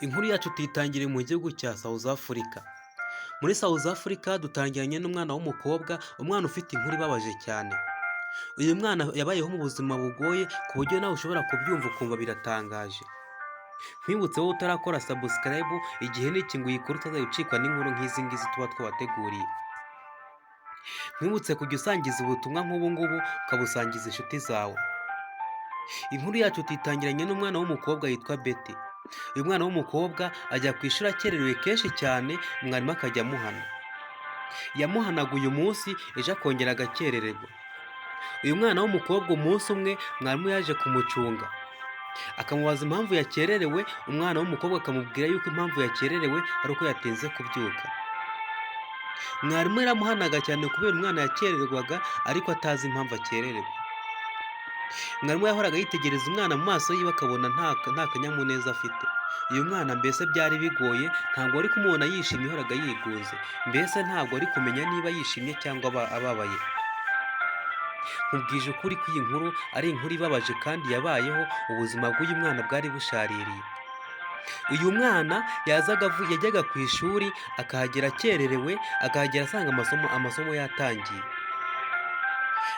Inkuru yacu tuyitangiriye mu gihugu cya South Africa. Muri South Africa dutangiranye n'umwana w'umukobwa, umwana ufite inkuru ibabaje cyane. Uyu mwana yabayeho mu buzima bugoye ku buryo nawe ushobora kubyumva ukumva biratangaje. Nkwibutse wowe utarakora subscribe, igihe ni iki ngo iyi nkuru utazajya ucikwa n'inkuru nk'izi ngizi tuba twabateguriye. Nkwibutse kujya usangiza ubutumwa nk'ubu ngubu ukabusangiza inshuti zawe. Inkuru yacu tuyitangiranye n'umwana w'umukobwa yitwa Betty. Uyu mwana w'umukobwa ajya ku ishuri akererewe kenshi cyane, mwarimu akajya amuhana. Yamuhanaga uyu munsi, ejo akongera agakerererwa. Uyu mwana w'umukobwa umunsi umwe mwarimu yaje kumucunga, akamubaza impamvu yakererewe. Umwana w'umukobwa akamubwira yuko impamvu yakererewe ari uko yatinze kubyuka. Mwarimu yaramuhanaga cyane kubera umwana yakererwaga ariko atazi impamvu akerererwa. Mwarimu yahoraga yitegereza umwana mu maso yiwe akabona nta kanyamuneza afite. Uyu mwana mbese byari bigoye, ntabwo ari kumubona yishimye, yahoraga yigunze, mbese ntabwo ari kumenya niba yishimye cyangwa ababaye. Nkubwije ukuri ko iyi nkuru ari inkuru ibabaje kandi yabayeho, ubuzima bw'uyu mwana bwari bushaririye. Uyu mwana yajyaga ku ishuri akahagera akererewe, akahagera asanga amasomo yatangiye.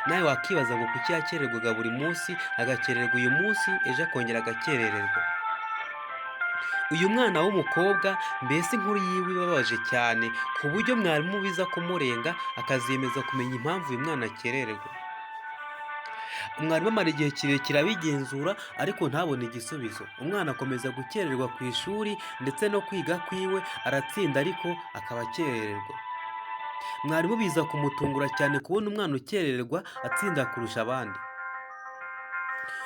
Nawe wakibaza ngo kuki yakererwaga buri munsi, agakererwa uyu munsi, ejo akongera agakerererwa. Uyu mwana w'umukobwa mbese inkuru yiwe ibabaje cyane ku buryo mwarimu biza kumurenga akaziyemeza kumenya impamvu uyu mwana akerererwa. Mwarimu amara igihe kirekire abigenzura ariko ntabone igisubizo. Umwana akomeza gukererwa ku ishuri ndetse no kwiga kwiwe aratsinda ariko akaba akerererwa. Mwarimu biza kumutungura cyane kubona umwana ukerererwa atsinda kurusha abandi.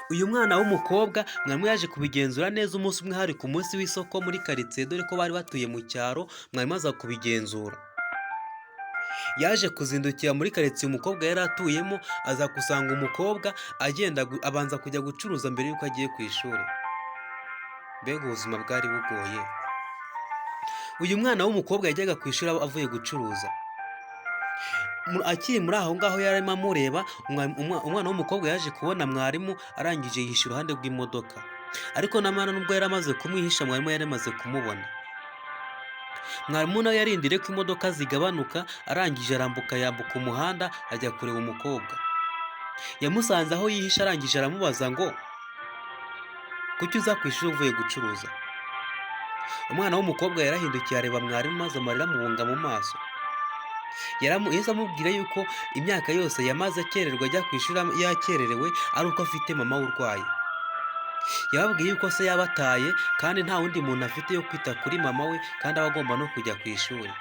Uyu mwana w'umukobwa mwarimu yaje kubigenzura neza umunsi umwe, hari ku munsi w'isoko muri karitsiye, dore ko bari batuye mu cyaro. Mwarimu aza kubigenzura, yaje kuzindukira muri karitsiye umukobwa yari atuyemo, aza gusanga umukobwa agenda abanza kujya gucuruza mbere y'uko agiye ku ishuri. Mbega ubuzima bwari bugoye. Uyu mwana w'umukobwa yajyaga ku ishuri avuye gucuruza. Akiri muri aho ngaho yarimo amureba, umwana w'umukobwa yaje kubona mwarimu arangije yihisha iruhande rw'imodoka, ariko namara nubwo yari amaze kumwihisha, mwarimu yari amaze kumubona. Mwarimu nawe yarindiriye ko imodoka zigabanuka, arangije yambuka umuhanda ajya kureba umukobwa. Yamusanze aho yihisha, arangije aramubaza ngo kuki uza ku ishuri uvuye gucuruza? Umwana w'umukobwa yarahindukiye areba mwarimu maze amarira amubunga mu maso. Yahise amubwira yuko imyaka yose yamaze akererwa ajya ku ishuri yakererewe ari uko afite mama we urwaye. Yababwiye yuko se yabataye kandi nta wundi muntu afite yo kwita kuri mama we, kandi aba agomba no kujya ku ishuri.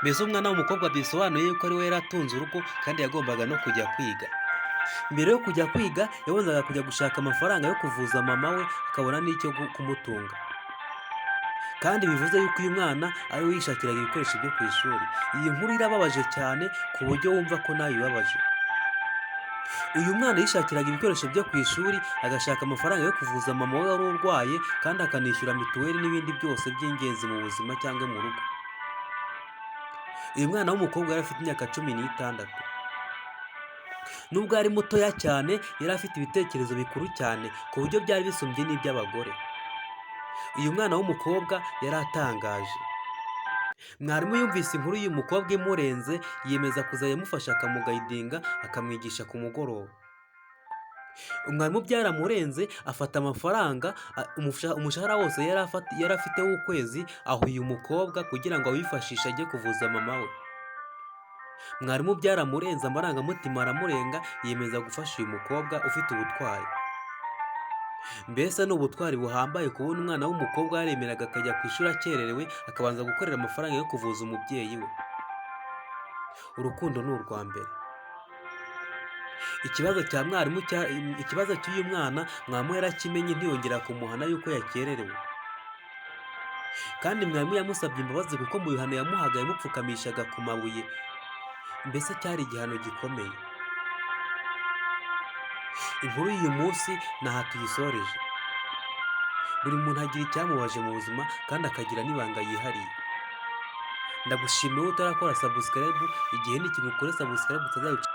Mbese umwana w'umukobwa bisobanuye yuko ari we yari atunze urugo kandi yagombaga no kujya kwiga. Mbere yo kujya kwiga yabanzaga kujya gushaka amafaranga yo kuvuza mama we, akabona n'icyo kumutunga. Kandi bivuze yuko uyu mwana ari we yishakiraga ibikoresho byo ku ishuri. Iyi nkuru irababaje cyane ku buryo wumva ko nawe ibabaje. Uyu mwana yishakiraga ibikoresho byo ku ishuri, agashaka amafaranga yo kuvuza mama we wari urwaye, kandi akanishyura mituweli n'ibindi byose by'ingenzi mu buzima cyangwa mu rugo. Uyu mwana w'umukobwa yari afite imyaka 16. Nubwo ari mutoya cyane, yari afite ibitekerezo bikuru cyane ku buryo byari bisumbye n'iby'abagore. Uyu mwana w'umukobwa yari atangaje. Mwarimu yumvise inkuru y'uyu mukobwa imurenze, yiyemeza kuzajya amufasha akamugayidinga, akamwigisha ku mugoroba. Umwarimu byaramurenze, afata amafaranga, umushahara wose yari afite w'ukwezi aho uyu mukobwa kugira ngo awifashishe ajye kuvuza mama we. Mwarimu byaramurenze, amarangamutima aramurenga, yiyemeza gufasha uyu mukobwa ufite ubutwari. Mbese ni ubutwari buhambaye kubona umwana w'umukobwa yaremeraga akajya ku ishuri akererewe, akabanza gukorera amafaranga yo kuvuza umubyeyi we. Urukundo ni urwa mbere. Ikibazo cy'uyu mwana mwarimu yarakimenye, ntiyongera kumuhana yuko yakererewe. Kandi mwarimu yamusabye imbabazi kuko mu bihano yamuhaga yamupfukamishaga ku mabuye. Mbese cyari igihano gikomeye. Inkuru y'uyu munsi ni aha tuyisoreje. Buri muntu agira icyamubaje mu buzima kandi akagira n'ibanga yihariye. Ndagushimiye utarakora subscribe, igihe ni kimwe ukore subscribe utazayicika.